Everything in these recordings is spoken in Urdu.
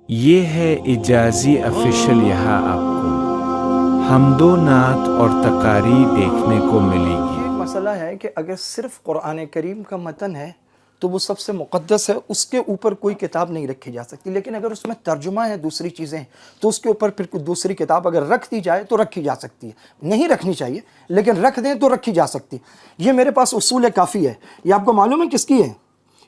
یہ ہے اجازی آفیشل، یہاں آپ کو حمد و نعت اور تقاریر دیکھنے کو ملے گی۔ یہ مسئلہ ہے کہ اگر صرف قرآن کریم کا متن ہے تو وہ سب سے مقدس ہے، اس کے اوپر کوئی کتاب نہیں رکھی جا سکتی، لیکن اگر اس میں ترجمہ ہے دوسری چیزیں تو اس کے اوپر پھر کوئی دوسری کتاب اگر رکھ دی جائے تو رکھی جا سکتی ہے۔ نہیں رکھنی چاہیے لیکن رکھ دیں تو رکھی جا سکتی۔ یہ میرے پاس اصول کافی ہے، یہ آپ کو معلوم ہے کس کی ہے؟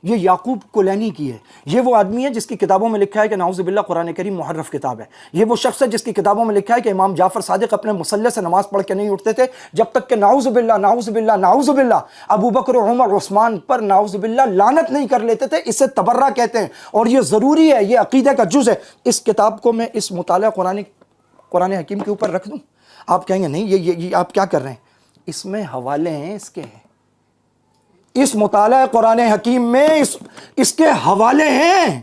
یہ یعقوب کلینی کی ہے۔ یہ وہ آدمی ہے جس کی کتابوں میں لکھا ہے کہ نعوذ باللہ قرآن کریم محرف کتاب ہے۔ یہ وہ شخص ہے جس کی کتابوں میں لکھا ہے کہ امام جعفر صادق اپنے مصلی سے نماز پڑھ کے نہیں اٹھتے تھے جب تک کہ نعوذ باللہ نعوذ باللہ نعوذ باللہ ابو بکر عمر عثمان پر نعوذ باللہ لعنت نہیں کر لیتے تھے۔ اسے تبرہ کہتے ہیں اور یہ ضروری ہے، یہ عقیدہ کا جز ہے۔ اس کتاب کو میں اس مطالعہ قرآن حکیم کے اوپر رکھ دوں؟ آپ کہیں گے نہیں یہ آپ کیا کر رہے ہیں؟ اس میں حوالے ہیں، اس کے ہیں، اس مطالعہ قرآن حکیم میں اس کے حوالے ہیں۔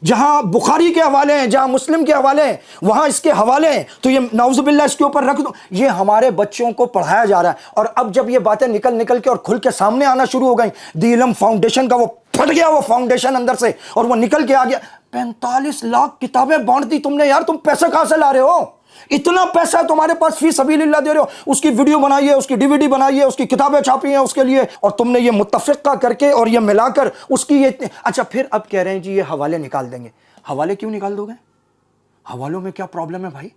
جہاں بخاری کے حوالے ہیں، جہاں مسلم کے حوالے ہیں، وہاں اس کے حوالے ہیں۔ تو یہ نعوذ باللہ اس کے اوپر رکھ دو۔ یہ ہمارے بچوں کو پڑھایا جا رہا ہے، اور اب جب یہ باتیں نکل کے اور کھل کے سامنے آنا شروع ہو گئیں، دی علم فاؤنڈیشن کا وہ پھٹ گیا، وہ فاؤنڈیشن اندر سے، اور وہ نکل کے آ گیا۔ 45 لاکھ کتابیں بانٹ دی تم نے، یار تم پیسے کہاں سے لا رہے ہو؟ اتنا پیسہ تمہارے پاس فی سبیل اللہ دے رہے ہو، اس کی ویڈیو بنائیے، اس کی ڈی وی ڈی بنائیے، اس کی کتابیں چھاپی ہیں اس کے لیے، اور تم نے یہ متفقہ کر کے اور یہ ملا کر اس کی یہ اچھا پھر اب کہہ رہے ہیں جی یہ حوالے نکال دیں گے۔ حوالے کیوں نکال دو گے؟ حوالوں میں کیا پرابلم ہے بھائی؟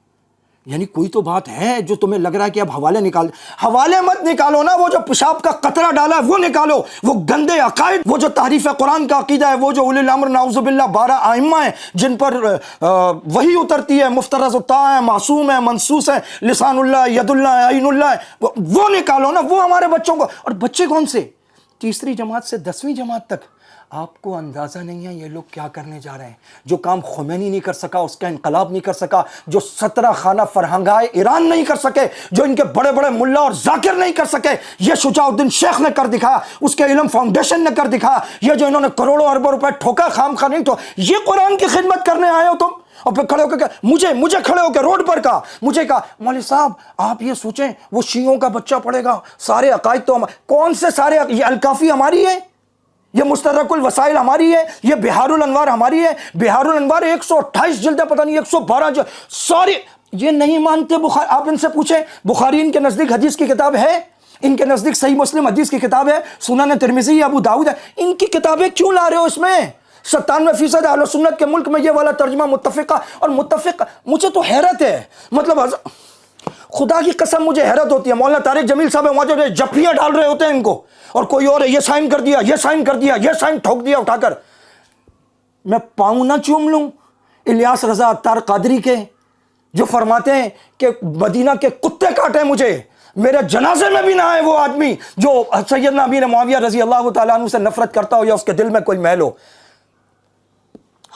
یعنی کوئی تو بات ہے جو تمہیں لگ رہا ہے کہ اب حوالے نکال دیں۔ حوالے مت نکالو نا، وہ جو پیشاب کا قطرہ ڈالا ہے وہ نکالو، وہ گندے عقائد، وہ جو تعریف قرآن کا عقیدہ ہے، وہ جو اولی الامر نعوذ باللہ 12 ائمہ ہیں جن پر وحی اترتی ہے، مفترض الطاعہ ہے، معصوم ہے، منصوص ہے، لسان اللہ، ید اللہ، عین اللہ ہے، وہ نکالو نا۔ وہ ہمارے بچوں کو، اور بچے کون سے؟ تیسری جماعت سے 10ویں جماعت تک۔ آپ کو اندازہ نہیں ہے یہ لوگ کیا کرنے جا رہے ہیں۔ جو کام خمینی نہیں کر سکا، اس کا انقلاب نہیں کر سکا، جو 17 خانہ فرہنگائے ایران نہیں کر سکے، جو ان کے بڑے بڑے ملا اور ذاکر نہیں کر سکے، یہ شجاع الدین شیخ نے کر دکھایا، اس کے علم فاؤنڈیشن نے کر دکھایا۔ یہ جو انہوں نے کروڑوں اربوں روپے ٹھوکا خام خواہ نہیں، تو یہ قرآن کی خدمت کرنے آئے ہو تم؟ اور پھر کھڑے ہو کے مجھے کھڑے ہو کے روڈ پر کہا، مجھے کہا مولوی صاحب آپ یہ سوچیں وہ شیعوں کا بچہ پڑھے گا، سارے عقائد تو کون سے سارے؟ یہ الکافی ہماری ہے، یہ مستدرک الوسائل ہماری ہے، یہ بہار الانوار ہماری ہے۔ بہار الانوار 128 جلدیں، پتہ نہیں 112 جلد، ساری یہ نہیں مانتے بخاری۔ آپ ان سے پوچھیں بخاری ان کے نزدیک حدیث کی کتاب ہے، ان کے نزدیک صحیح مسلم حدیث کی کتاب ہے، سنن ترمذی، ابو داؤد ہے، ان کی کتابیں کیوں لا رہے ہو اس میں؟ 97% اہل سنت کے ملک میں یہ والا ترجمہ متفقہ، اور متفق مجھے تو حیرت ہے، مطلب خدا کی قسم مجھے حیرت ہوتی ہے۔ مولانا طارق جمیل صاحب وہاں جو جفیاں ڈال رہے ہوتے ہیں ان کو، اور کوئی اور ہے یہ سائن کر دیا، یہ سائن کر دیا، یہ سائن ٹھوک دیا اٹھا کر، میں پاؤں نہ چوم لوں الیاس رضا عطار قادری کے، جو فرماتے ہیں کہ مدینہ کے کتے کاٹے مجھے، میرے جنازے میں بھی نہ آئے وہ آدمی جو سیدنا امیر معاویہ رضی اللہ تعالیٰ عنہ سے نفرت کرتا ہو یا اس کے دل میں کوئی میل ہو۔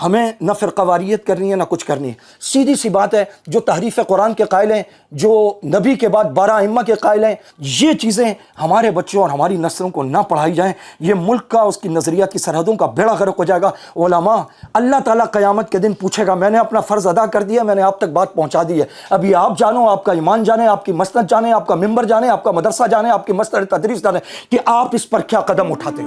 ہمیں نہ فرقہ واریت کرنی ہے نہ کچھ کرنی ہے۔ سیدھی سی بات ہے، جو تحریف قرآن کے قائل ہیں، جو نبی کے بعد 12 ائمہ کے قائل ہیں، یہ چیزیں ہمارے بچوں اور ہماری نسلوں کو نہ پڑھائی جائیں، یہ ملک کا، اس کی نظریات کی سرحدوں کا بیڑا غرق ہو جائے گا۔ علماء، اللہ تعالیٰ قیامت کے دن پوچھے گا میں نے اپنا فرض ادا کر دیا، میں نے آپ تک بات پہنچا دی ہے، ابھی آپ جانو، آپ کا ایمان جانے، آپ کی مسند جانے، آپ کا ممبر جانے، آپ کا مدرسہ جانے، آپ کی مسند تدریس جانے کہ آپ اس پر کیا قدم اٹھاتے ہیں۔